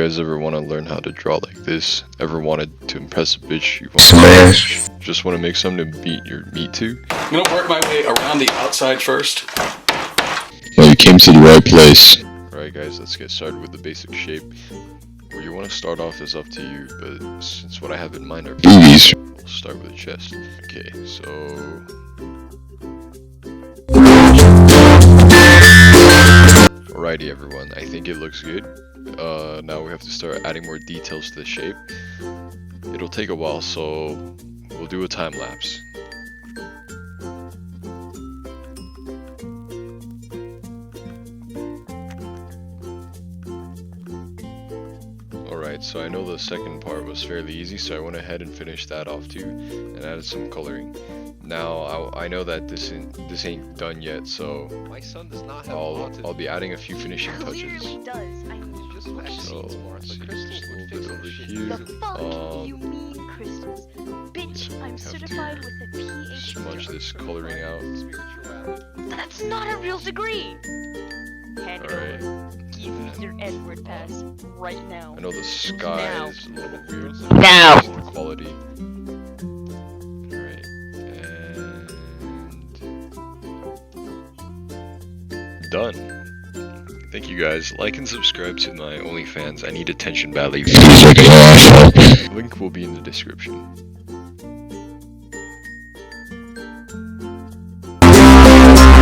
guys ever want to learn how to draw like this? Ever wanted to impress a bitch? Smash. Just want to make something to beat your meat to? I'm gonna work my way around the outside first. Well, you came to the right place. Alright guys, let's get started with the basic shape. Where you want to start off is up to you, but since what I have in mind are Boobies. we'll start with the chest. Okay, so... Alrighty everyone, I think it looks good. Now we have to start adding more details to the shape. It'll take a while, so we'll do a time lapse. Alright, so I know the second part was fairly easy, so I went ahead and finished that off too, and added some coloring. Now, I know that this ain't done yet, so My son does not have I'll be adding a few finishing touches. Clearly does. I mean, Just vaccines, So, Martha. let's Crystals just would move it fix over this shit. here. the fuck you mean crystals? Bitch, I'm have certified to with a PhD. smudge this coloring out. Spirituality. That's not a real degree! Hand it Alright. over. Give me your N-word pass right now. I know the sky Now. is a little weird. Now. The quality. Alright, and done. Thank you guys. Like and subscribe to my OnlyFans. I need attention badly. He's like an asshole. Link will be in the description.